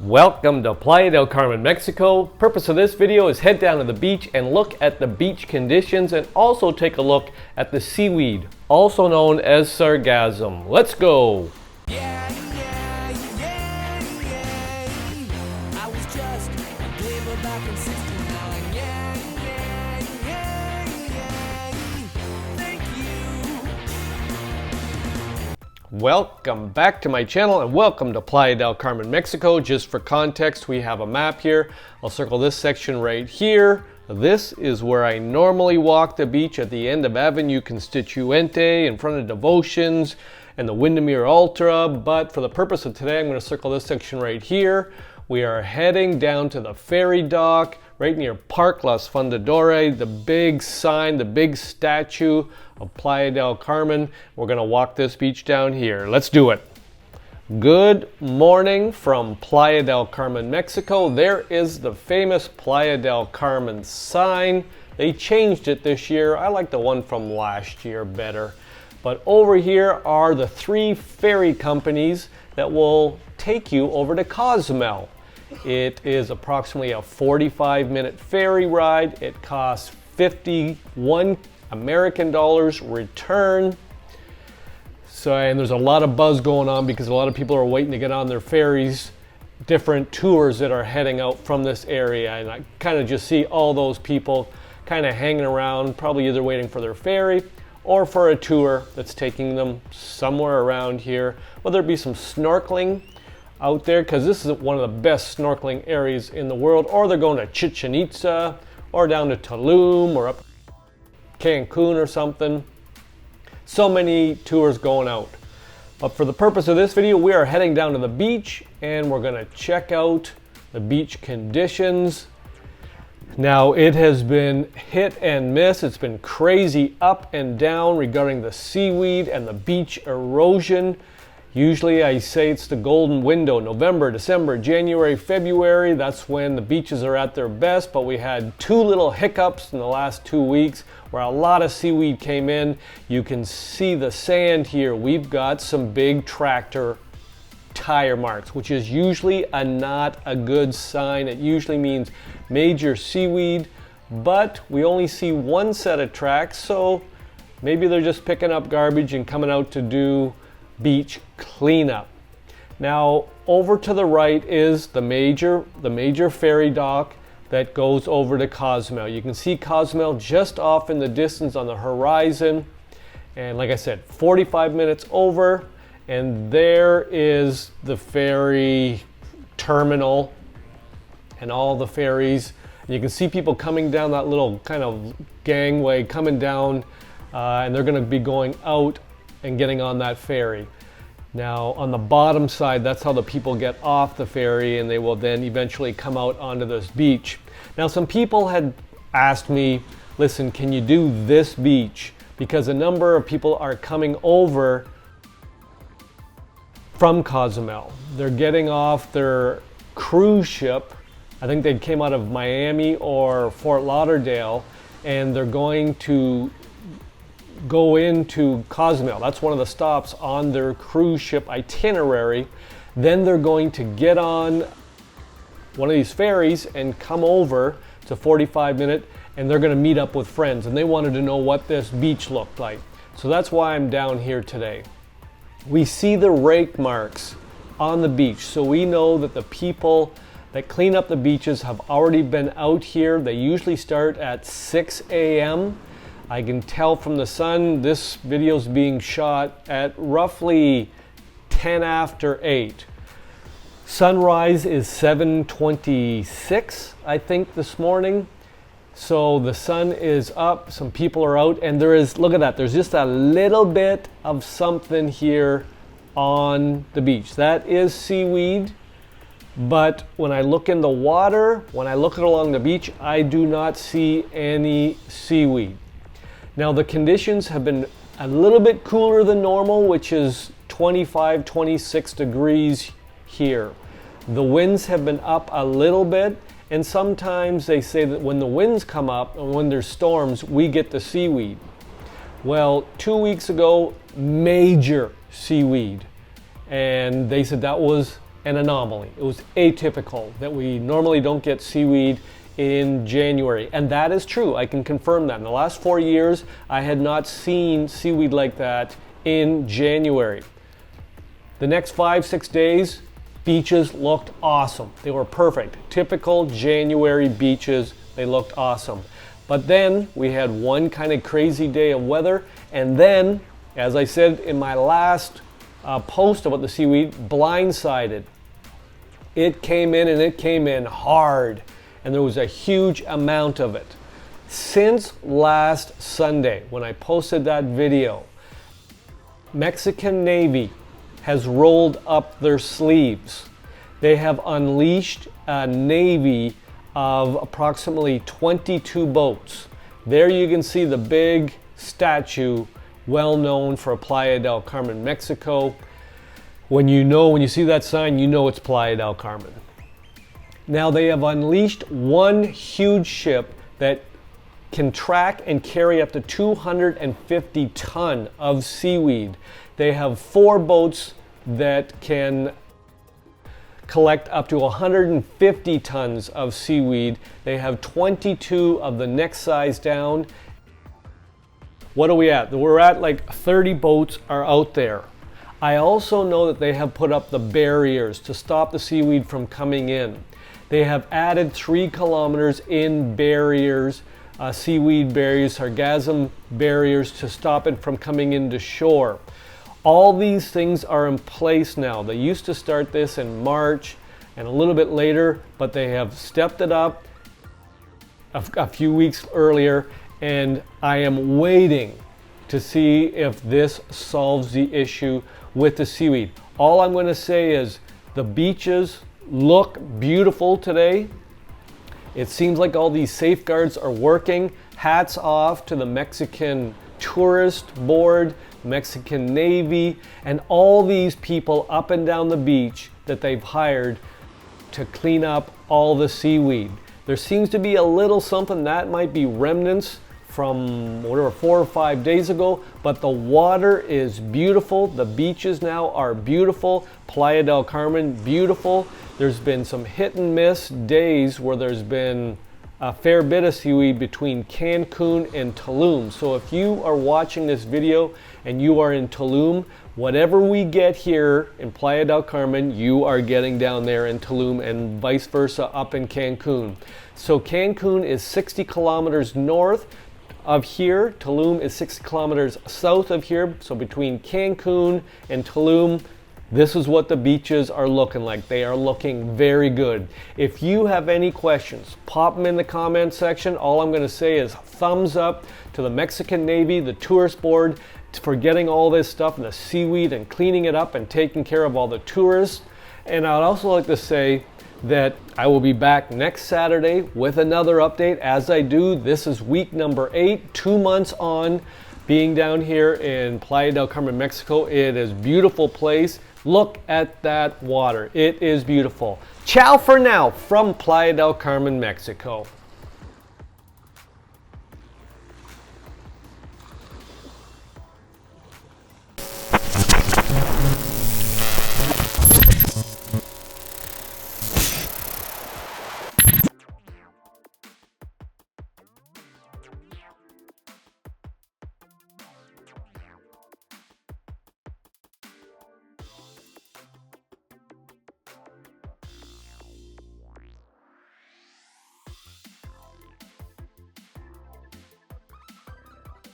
Welcome to Playa del Carmen, Mexico. Purpose of this video is head down to the beach and look at the beach conditions and also take a look at the seaweed, also known as sargassum. Let's go. I was just a gamer back in 69. Thank you. Welcome back to my channel and welcome to Playa del Carmen, Mexico. Just for context, we have a map here. I'll circle this section right here. This is where I normally walk the beach at the end of Avenue Constituente in front of Devotions and the Windermere Ultra, but for the purpose of today, I'm going to circle this section right here. We are heading down to the ferry dock right near Parque Los Fundadores, the big sign, the big statue of Playa del Carmen. We're going to walk this beach down here. Let's do it. Good morning from Playa del Carmen, Mexico. There is the famous Playa del Carmen sign. They changed it this year. I like the one from last year better. But over here are the 3 ferry companies that will take you over to Cozumel. It is approximately a 45-minute ferry ride. It costs 51 American dollars return. So, and there's a lot of buzz going on because a lot of people are waiting to get on their ferries, different tours that are heading out from this area. And I kind of just see all those people kind of hanging around, probably either waiting for their ferry or for a tour that's taking them somewhere around here, whether it be some snorkeling out there, because this is one of the best snorkeling areas in the world, or they're going to Chichen Itza or down to Tulum or up Cancun or something. So many tours going out. But for the purpose of this video, we are heading down to the beach and we're going to check out the beach conditions. Now, it has been hit and miss. It's been crazy up and down regarding the seaweed and the beach erosion. Usually I say it's the golden window, November, December, January, February. That's when the beaches are at their best, but we had 2 little hiccups in the last 2 weeks where a lot of seaweed came in. You can see the sand here. We've got some big tractor tire marks, which is usually not a good sign. It usually means major seaweed, but we only see 1 set of tracks, so maybe they're just picking up garbage and coming out to do beach cleanup. Now, over to the right is the major ferry dock that goes over to Cozumel. You can see Cozumel just off in the distance on the horizon, and like I said, 45 minutes over. And there is the ferry terminal and all the ferries. And you can see people coming down that little kind of gangway coming down, and they're going to be going out and getting on that ferry. Now, on the bottom side, that's how the people get off the ferry, and they will then eventually come out onto this beach. Now, some people had asked me, listen, can you do this beach? Because a number of people are coming over from Cozumel. They're getting off their cruise ship. I think they came out of Miami or Fort Lauderdale, and they're going to go into Cozumel. That's one of the stops on their cruise ship itinerary. Then they're going to get on one of these ferries and come over to 45-minute, and they're going to meet up with friends, and they wanted to know what this beach looked like. So that's why I'm down here today. We see the rake marks on the beach, so we know that the people that clean up the beaches have already been out here. They usually start at 6 a.m. I can tell from the sun, this video is being shot at roughly 10 after 8. Sunrise is 7:26, I think, this morning. So the sun is up, some people are out, and there is, look at that, there's just a little bit of something here on the beach. That is seaweed, but when I look in the water, when I look along the beach, I do not see any seaweed. Now, the conditions have been a little bit cooler than normal, which is 25, 26 degrees here. The winds have been up a little bit, and sometimes they say that when the winds come up and when there's storms, we get the seaweed. Well, 2 weeks ago, major seaweed. And they said that was an anomaly. It was atypical that we normally don't get seaweed in January. And that is true. I can confirm that. In the last 4 years, I had not seen seaweed like that in January. The next 5-6 days, beaches looked awesome. They were perfect. Typical January beaches. They looked awesome. But then we had one kind of crazy day of weather. And then, as I said in my last post about the seaweed, blindsided. It came in, and it came in hard. And there was a huge amount of it. Since last Sunday, when I posted that video, Mexican Navy has rolled up their sleeves. They have unleashed a navy of approximately 22 boats. There you can see the big statue, well known for Playa del Carmen, Mexico. When you see that sign, you know it's Playa del Carmen. Now they have unleashed one huge ship that can track and carry up to 250 ton of seaweed. They have 4 boats that can collect up to 150 tons of seaweed. They have 22 of the next size down. What are we at? We're at like 30 boats are out there. I also know that they have put up the barriers to stop the seaweed from coming in. They have added 3 kilometers in barriers, seaweed barriers, sargassum barriers to stop it from coming into shore. All these things are in place now. They used to start this in March and a little bit later, but they have stepped it up a few weeks earlier, and I am waiting to see if this solves the issue with the seaweed. All I'm going to say is the beaches look beautiful today. It seems like all these safeguards are working. Hats off to the Mexican Tourist Board, Mexican Navy, and all these people up and down the beach that they've hired to clean up all the seaweed. There seems to be a little something that might be remnants from whatever 4 or 5 days ago, but the water is beautiful. The beaches now are beautiful. Playa del Carmen, beautiful. There's been some hit and miss days where there's been a fair bit of seaweed between Cancun and Tulum. So if you are watching this video and you are in Tulum, whatever we get here in Playa del Carmen, you are getting down there in Tulum, and vice versa up in Cancun. So Cancun is 60 kilometers north of here. Tulum is 60 kilometers south of here. So between Cancun and Tulum, this is what the beaches are looking like. They are looking very good. If you have any questions, pop them in the comment section. All I'm going to say is thumbs up to the Mexican Navy, the Tourist Board, for getting all this stuff and the seaweed and cleaning it up and taking care of all the tourists. And I'd also like to say that I will be back next Saturday with another update. As I do, this is week number 8, 2 months on being down here in Playa del Carmen, Mexico. It is a beautiful place. Look at that water. It is beautiful. Ciao for now from Playa del Carmen, Mexico.